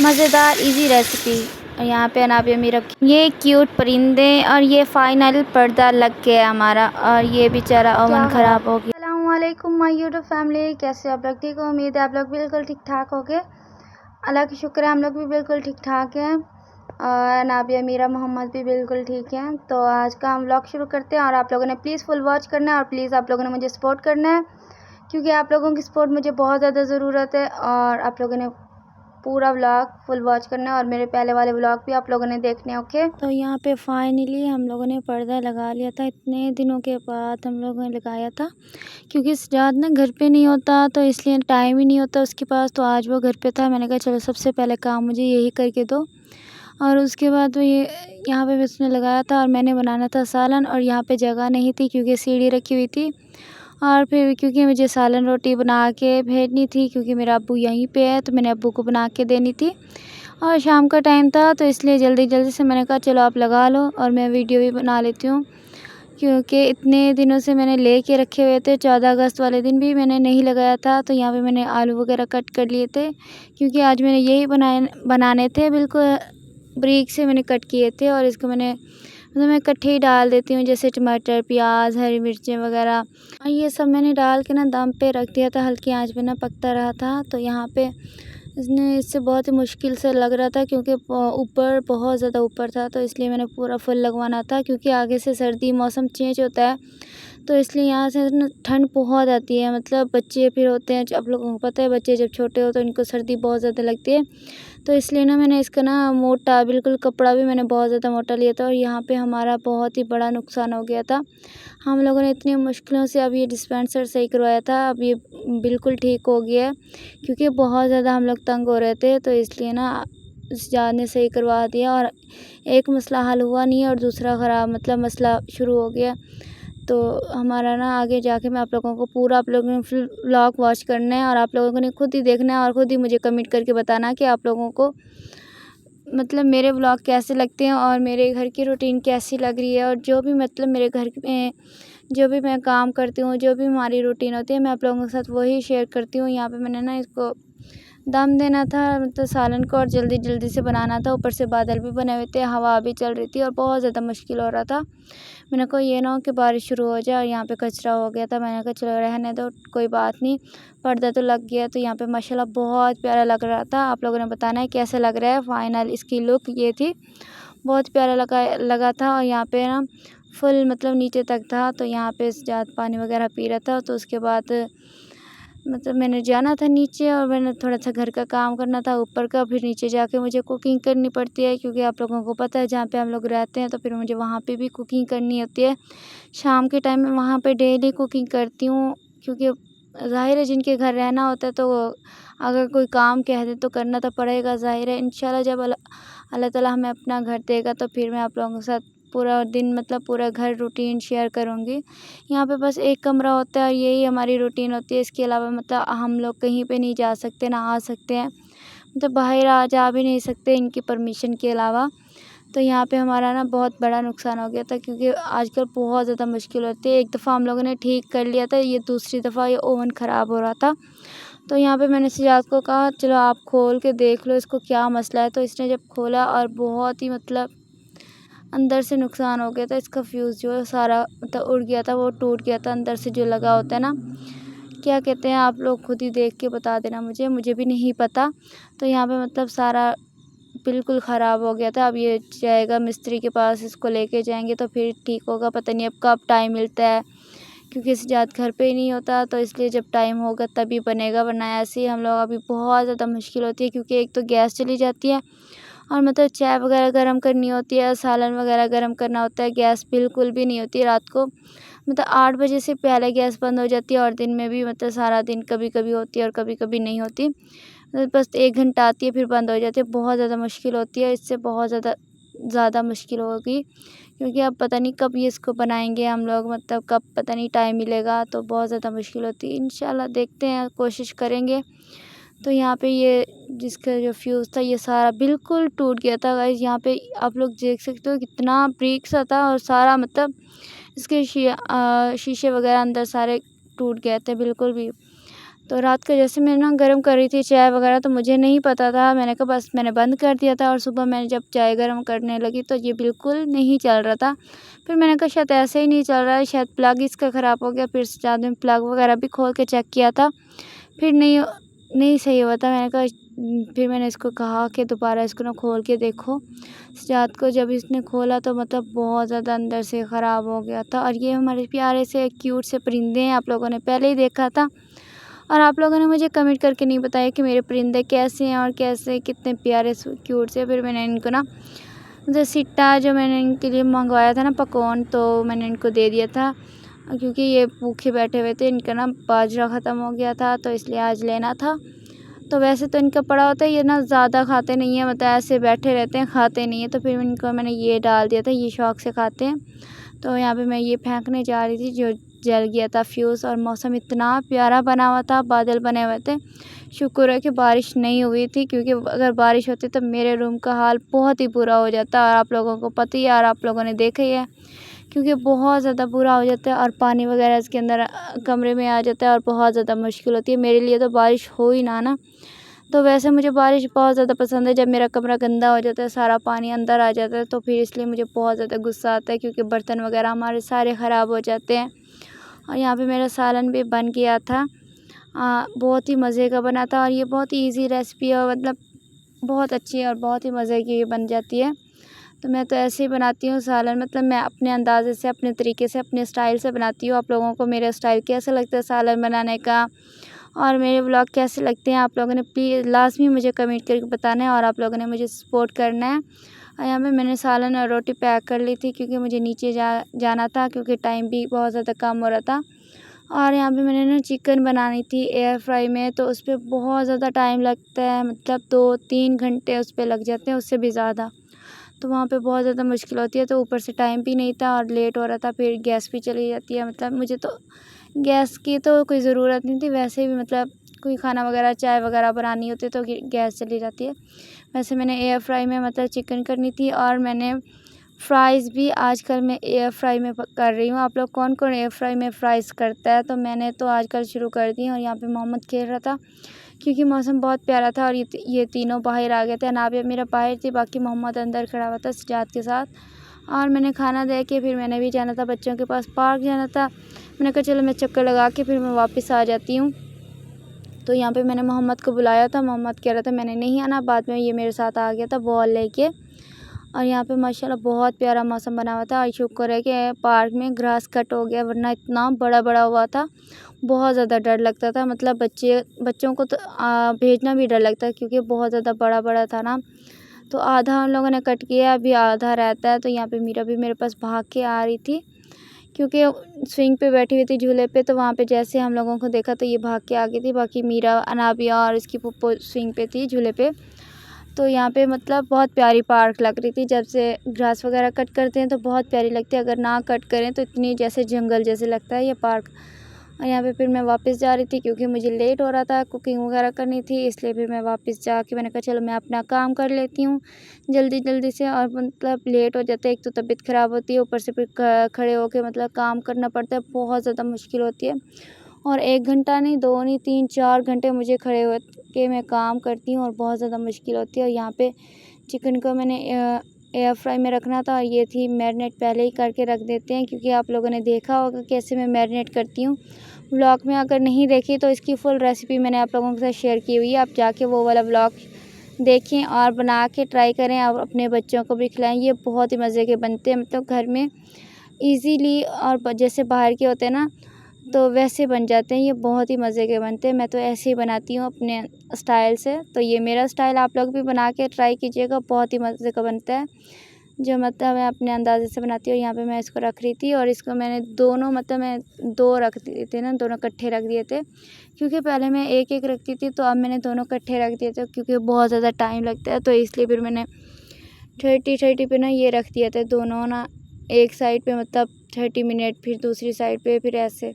मज़ेदार easy recipe. और यहाँ पे अनाबिया में रखी ये क्यूट परिंदे और ये फाइनल पर्दा लग गया हमारा और ये बेचारा ओवन ख़राब हो गया। अस्सलामुअलैकुम माय यूट्यूब फैमिली, कैसे आप लोग? ठीक हो? उम्मीद है आप लोग बिल्कुल ठीक ठाक हो गए। अल्लाह का शुक्र है हम लोग भी बिल्कुल ठीक ठाक हैं और अनाबिया मीरा मोहम्मद भी बिल्कुल ठीक हैं। तो आज का हम व्लॉग शुरू करते हैं और आप लोगों ने प्लीज़ फुल वॉच करना है और प्लीज़ आप लोगों ने मुझे सपोर्ट करना है क्योंकि आप लोगों की सपोर्ट मुझे बहुत ज़्यादा ज़रूरत है। और आप लोगों ने पूरा व्लॉग फुल वॉच करना है और मेरे पहले वाले व्लॉग भी आप लोगों ने देखने। ओके, तो यहाँ पे फाइनली हम लोगों ने पर्दा लगा लिया था। इतने दिनों के बाद हम लोगों ने लगाया था क्योंकि सजाद ना घर पे नहीं होता तो इसलिए टाइम ही नहीं होता उसके पास। तो आज वो घर पे था, मैंने कहा चलो सबसे पहले काम मुझे यही करके दो। और उसके बाद वो ये यहाँ पे उसने लगाया था और मैंने बनाना था सालन और यहाँ पे जगह नहीं थी क्योंकि सीढ़ी रखी हुई थी। और फिर क्योंकि मुझे सालन रोटी बना के भेजनी थी क्योंकि मेरा अब्बू यहीं पे है तो मैंने अब्बू को बना के देनी थी और शाम का टाइम था तो इसलिए जल्दी जल्दी से मैंने कहा चलो आप लगा लो और मैं वीडियो भी बना लेती हूँ क्योंकि इतने दिनों से मैंने ले के रखे हुए थे। 14 अगस्त वाले दिन भी मैंने नहीं लगाया था तो यहाँ पे मैंने आलू वगैरह कट कर लिए थे क्योंकि आज मैंने यही बनाने थे, बिल्कुल बारीक से मैंने कट किए थे। और इसको मैं इकट्ठे ही डाल देती हूँ, जैसे टमाटर, प्याज, हरी मिर्चें वगैरह और ये सब मैंने डाल के ना दम पे रख दिया था, हल्की आंच पे ना पकता रहा था। तो यहाँ पे इससे बहुत ही मुश्किल से लग रहा था क्योंकि ऊपर बहुत ज़्यादा ऊपर था तो इसलिए मैंने पूरा फुल लगवाना था क्योंकि आगे से सर्दी मौसम चेंज होता है तो इसलिए यहाँ से ना ठंड बहुत आती है। मतलब बच्चे फिर होते हैं, आप लोगों को पता है बच्चे जब छोटे हो तो इनको सर्दी बहुत ज़्यादा लगती है तो इसलिए ना मैंने इसका ना मोटा बिल्कुल कपड़ा भी मैंने बहुत ज़्यादा मोटा लिया था और यहाँ पे हमारा बहुत ही बड़ा नुकसान हो गया था। हम लोगों ने इतनी मुश्किलों से अब ये डिस्पेंसर सही करवाया था, अब ये बिल्कुल ठीक हो गया है क्योंकि बहुत ज़्यादा हम लोग तंग हो रहे थे तो इसलिए ना सजाद ने सही करवा दिया और एक मसला हल हुआ नहीं है और दूसरा ख़राब मतलब मसला शुरू हो गया। तो हमारा ना आगे जाके मैं आप लोगों को पूरा आप लोगों ने फुल व्लॉग वॉच करना है और आप लोगों ने खुद ही देखना है और ख़ुद ही मुझे कमेंट करके बताना कि आप लोगों को मतलब मेरे व्लॉग कैसे लगते हैं और मेरे घर की रूटीन कैसी लग रही है और जो भी मतलब मेरे घर में जो भी मैं काम करती हूँ, जो भी हमारी रूटीन होती है मैं आप लोगों के साथ वही शेयर करती हूँ। यहाँ पे मैंने ना इसको दम देना था मतलब सालन को और जल्दी जल्दी से बनाना था। ऊपर से बादल भी बने हुए थे, हवा भी चल रही थी और बहुत ज़्यादा मुश्किल हो रहा था। मैंने कहा ये ना हो कि बारिश शुरू हो जाए और यहाँ पे कचरा हो गया था। मैंने कहा चलो रहने दो, कोई बात नहीं, पर्दा तो लग गया। तो यहाँ पे माशाल्लाह बहुत प्यारा लग रहा था। आप लोगों ने बताना है कैसे लग रहा है। फाइनल इसकी लुक ये थी, बहुत प्यारा लगा था। और यहाँ पे ना फुल मतलब नीचे तक था तो यहाँ पे सजाद पानी वगैरह पी रहा था। तो उसके बाद मतलब मैंने जाना था नीचे और मैंने थोड़ा सा घर का काम करना था ऊपर का, फिर नीचे जाके मुझे कुकिंग करनी पड़ती है क्योंकि आप लोगों को पता है जहाँ पे हम लोग रहते हैं तो फिर मुझे वहाँ पे भी कुकिंग करनी होती है। शाम के टाइम में वहाँ पे डेली कुकिंग करती हूँ क्योंकि ज़ाहिर है जिनके घर रहना होता है तो अगर कोई काम कह दे तो करना तो पड़ेगा। ज़ाहिर है इंशाल्लाह जब अल्लाह ताला हमें अपना घर देगा तो फिर मैं आप लोगों के साथ पूरा दिन मतलब पूरा घर रूटीन शेयर करूँगी। यहाँ पे बस एक कमरा होता है और यही हमारी रूटीन होती है। इसके अलावा मतलब हम लोग कहीं पे नहीं जा सकते, ना आ सकते हैं, मतलब बाहर जा भी नहीं सकते इनकी परमिशन के अलावा। तो यहाँ पे हमारा ना बहुत बड़ा नुकसान हो गया था क्योंकि आजकल बहुत ज़्यादा मुश्किल होती है। एक दफ़ा हम लोगों ने ठीक कर लिया था, ये दूसरी दफ़ा ये ओवन ख़राब हो रहा था। तो यहाँ पे मैंने सजाद को कहा चलो आप खोल के देख लो इसको क्या मसला है। तो इसने जब खोला और बहुत ही मतलब अंदर से नुकसान हो गया था। इसका फ्यूज़ जो है सारा मतलब उड़ गया था, वो टूट गया था अंदर से जो लगा होता है ना, क्या कहते हैं आप लोग खुद ही देख के बता देना मुझे भी नहीं पता। तो यहाँ पे मतलब सारा बिल्कुल ख़राब हो गया था। अब ये जाएगा मिस्त्री के पास, इसको लेके जाएंगे तो फिर ठीक होगा। पता नहीं अब कब टाइम मिलता है क्योंकि सजाद घर पे ही नहीं होता तो इसलिए जब टाइम होगा तभी बनेगा, वरना ऐसे ही हम लोग अभी बहुत ज़्यादा मुश्किल होती है क्योंकि एक तो गैस चली जाती है और मतलब चाय वगैरह गर्म करनी होती है, सालन वगैरह गर्म करना होता है, गैस बिल्कुल भी नहीं होती है। रात को मतलब 8 बजे से पहले गैस बंद हो जाती है और दिन में भी मतलब सारा दिन कभी कभी होती है और कभी कभी नहीं होती, मतलब बस 1 घंटा आती है फिर बंद हो जाती है। बहुत ज़्यादा मुश्किल होती है, इससे बहुत ज़्यादा मुश्किल होगी क्योंकि अब पता नहीं कब ये इसको बनाएंगे हम लोग, मतलब कब पता नहीं टाइम मिलेगा। तो बहुत ज़्यादा मुश्किल होती है, इंशाल्लाह देखते हैं, कोशिश करेंगे। तो यहाँ पे ये जिसका जो फ्यूज़ था ये सारा बिल्कुल टूट गया था गाइस। यहाँ पे आप लोग देख सकते हो कितना ब्रीक सा था और सारा मतलब इसके शीशे वगैरह अंदर सारे टूट गए थे बिल्कुल भी। तो रात को जैसे मैं ना गर्म कर रही थी चाय वगैरह, तो मुझे नहीं पता था, मैंने कहा बस मैंने बंद कर दिया था। और सुबह मैंने जब चाय गर्म करने लगी तो ये बिल्कुल नहीं चल रहा था। फिर मैंने कहा शायद ऐसे ही नहीं चल रहा है, शायद प्लग इसका ख़राब हो गया। फिर बाद में प्लग वगैरह भी खोल के चेक किया था, फिर नहीं सही हुआ था। मैंने कहा फिर मैंने इसको कहा कि दोबारा इसको ना खोल के देखो। रात को जब इसने खोला तो मतलब बहुत ज़्यादा अंदर से ख़राब हो गया था। और ये हमारे प्यारे से क्यूट से परिंदे हैं, आप लोगों ने पहले ही देखा था। और आप लोगों ने मुझे कमेंट करके नहीं बताया कि मेरे परिंदे कैसे हैं और कैसे कितने प्यारे क्यूट से। फिर मैंने इनको ना जो सिट्टा जो मैंने इनके लिए मंगवाया था ना पकौन, तो मैंने इनको दे दिया था क्योंकि ये भूखे बैठे हुए थे। इनका ना बाजरा ख़त्म हो गया था तो इसलिए आज लेना था। तो वैसे तो इनका पड़ा होता है, ये ना ज़्यादा खाते नहीं है, मतलब ऐसे बैठे रहते हैं, खाते नहीं है। तो फिर इनको मैंने ये डाल दिया था, ये शौक़ से खाते हैं। तो यहाँ पे मैं ये फेंकने जा रही थी जो जल गया था फ्यूज़। और मौसम इतना प्यारा बना हुआ था, बादल बने हुए थे। शुक्र है कि बारिश नहीं हुई थी, क्योंकि अगर बारिश होती तो मेरे रूम का हाल बहुत ही बुरा हो जाता। और आप लोगों को पता ही है और आप लोगों ने देखा ही है, क्योंकि बहुत ज़्यादा बुरा हो जाता है और पानी वगैरह इसके अंदर कमरे में आ जाता है और बहुत ज़्यादा मुश्किल होती है। मेरे लिए तो बारिश हो ही ना। तो वैसे मुझे बारिश बहुत ज़्यादा पसंद है। जब मेरा कमरा गंदा हो जाता है, सारा पानी अंदर आ जाता है, तो फिर इसलिए मुझे बहुत ज़्यादा गुस्सा आता है, क्योंकि बर्तन वगैरह हमारे सारे ख़राब हो जाते हैं। और यहाँ पे मेरा सालन भी बन गया था, बहुत ही मज़े का बना था। और ये बहुत ही ईज़ी रेसिपी है, मतलब बहुत अच्छी है और बहुत ही मज़े की बन जाती है। तो मैं तो ऐसे ही बनाती हूँ सालन, मतलब मैं अपने अंदाज़े से, अपने तरीके से, अपने स्टाइल से बनाती हूँ। आप लोगों को मेरा स्टाइल कैसा लगता है सालन बनाने का, और मेरे व्लॉग कैसे लगते हैं, आप लोगों ने प्लीज़ लाज़मी मुझे कमेंट करके बताना है। और आप लोगों ने मुझे सपोर्ट करना है। और यहाँ पे मैंने सालन और रोटी पैक कर ली थी, क्योंकि मुझे नीचे जाना था, क्योंकि टाइम भी बहुत ज़्यादा कम हो रहा था। और यहाँ पे मैंने ना चिकन बनानी थी एयर फ्राई में, तो उस पर बहुत ज़्यादा टाइम लगता है, मतलब 2-3 घंटे उस पर लग जाते हैं, उससे भी ज़्यादा। तो वहाँ पे बहुत ज़्यादा मुश्किल होती है। तो ऊपर से टाइम भी नहीं था और लेट हो रहा था, फिर गैस भी चली जाती है। मतलब मुझे तो गैस की तो कोई ज़रूरत नहीं थी, वैसे भी मतलब कोई खाना वगैरह चाय वगैरह बनानी होती है तो गैस चली जाती है। वैसे मैंने एयर फ्राई में मतलब चिकन करनी थी, और मैंने फ्राइज़ भी आजकल मैं एयर फ्राई में कर रही हूँ। आप लोग कौन कौन एयर फ्राई में फ्राइज़ करता है? तो मैंने तो आजकल शुरू कर दी। और यहाँ पे मोहम्मद खेल रहा था, क्योंकि मौसम बहुत प्यारा था। और ये तीनों बाहर आ गए थे। अनाबिया मेरा बाहर थी, बाकी मोहम्मद अंदर खड़ा हुआ था सजाद के साथ। और मैंने खाना दे के फिर मैंने भी जाना था बच्चों के पास, पार्क जाना था। मैंने कहा चलो मैं चक्कर लगा के फिर मैं वापस आ जाती हूँ। तो यहाँ पे मैंने मोहम्मद को बुलाया था, मोहम्मद कह रहा था मैंने नहीं आना, बाद में ये मेरे साथ आ गया था बॉल लेके। और यहाँ पे माशाल्लाह बहुत प्यारा मौसम बना हुआ था। और शुक्र है कि पार्क में ग्रास कट हो गया, वरना इतना बड़ा हुआ था, बहुत ज़्यादा डर लगता था। मतलब बच्चों को तो भेजना भी डर लगता है, क्योंकि बहुत ज़्यादा बड़ा था ना। तो आधा उन लोगों ने कट किया, अभी आधा रहता है। तो यहाँ पे मीरा भी मेरे पास भाग के आ रही थी, क्योंकि स्विंग पे बैठी हुई थी झूले पे। तो वहाँ पे जैसे हम लोगों को देखा तो ये भाग के आ गई थी। बाकी मीरा, अनाबिया और इसकी पुप्पो स्विंग पे थी, झूले पे। तो यहाँ पे मतलब बहुत प्यारी पार्क लग रही थी। जब से ग्रास वगैरह कट करते हैं तो बहुत प्यारी लगती है, अगर ना कट करें तो इतनी जैसे जंगल जैसे लगता है ये पार्क। और यहाँ पे फिर मैं वापस जा रही थी, क्योंकि मुझे लेट हो रहा था, कुकिंग वगैरह करनी थी, इसलिए फिर मैं वापस जाके मैंने कहा चलो मैं अपना काम कर लेती हूँ जल्दी से। और मतलब लेट हो जाता है, एक तो तबीयत ख़राब होती है, ऊपर से फिर खड़े होके मतलब काम करना पड़ता है, बहुत ज़्यादा मुश्किल होती है। और 1 घंटा नहीं, 2 नहीं, 3-4 घंटे मुझे खड़े हो के मैं काम करती हूँ, और बहुत ज़्यादा मुश्किल होती है। और यहाँ पे चिकन को मैंने एयर फ्राई में रखना था, और ये थी मैरिनेट पहले ही करके रख देते हैं, क्योंकि आप लोगों ने देखा होगा कैसे मैं मैरिनेट करती हूँ व्लॉग में। अगर नहीं देखी तो इसकी फुल रेसिपी मैंने आप लोगों के साथ शेयर की हुई है, आप जाके वो वाला व्लॉग देखें और बना के ट्राई करें और अपने बच्चों को भी खिलाएं। ये बहुत ही मज़े के बनते हैं, मतलब घर में ईज़िली, और जैसे बाहर के होते हैं ना तो वैसे बन जाते हैं। ये बहुत ही मज़े के बनते हैं, मैं तो ऐसे ही बनाती हूँ अपने स्टाइल से। तो ये मेरा स्टाइल, आप लोग भी बना के ट्राई कीजिएगा, बहुत ही मज़े का बनता है, जो मतलब मैं अपने अंदाज़े से बनाती हूँ। यहाँ पे मैं इसको रख रही थी, और इसको मैंने दोनों, मतलब मैं 2 रख दिए थे ना, दोनों इकट्ठे रख दिए थे, क्योंकि पहले मैं एक रखती थी, तो अब मैंने दोनों इकट्ठे रख दिए थे, क्योंकि बहुत ज़्यादा टाइम लगता है। तो इसलिए फिर मैंने 30 पे ना ये रख दिए थे दोनों ना, एक साइड पे मतलब 30 मिनट, फिर दूसरी साइड पे, फिर ऐसे।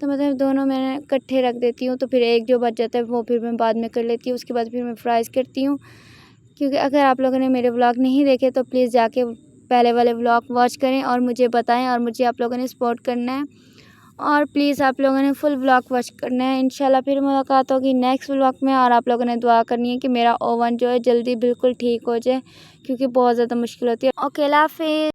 तो मतलब दोनों मैंने इकट्ठे रख देती हूँ, तो फिर एक जो बच जाता है वो फिर मैं बाद में कर लेती हूँ। उसके बाद फिर मैं फ्राइज़ करती हूँ, क्योंकि अगर आप लोगों ने मेरे व्लॉग नहीं देखे तो प्लीज़ जाके पहले वाले व्लॉग वॉच करें और मुझे बताएं, और मुझे आप लोगों ने सपोर्ट करना है। और प्लीज़ आप लोगों ने फुल ब्लॉग वॉच करना है। इंशाल्लाह फिर मुलाकात होगी नेक्स्ट ब्लॉग में। और आप लोगों ने दुआ करनी है कि मेरा ओवन जो है जल्दी बिल्कुल ठीक हो जाए, क्योंकि बहुत ज़्यादा मुश्किल होती है। ओके, अल्लाह हाफ़िज़।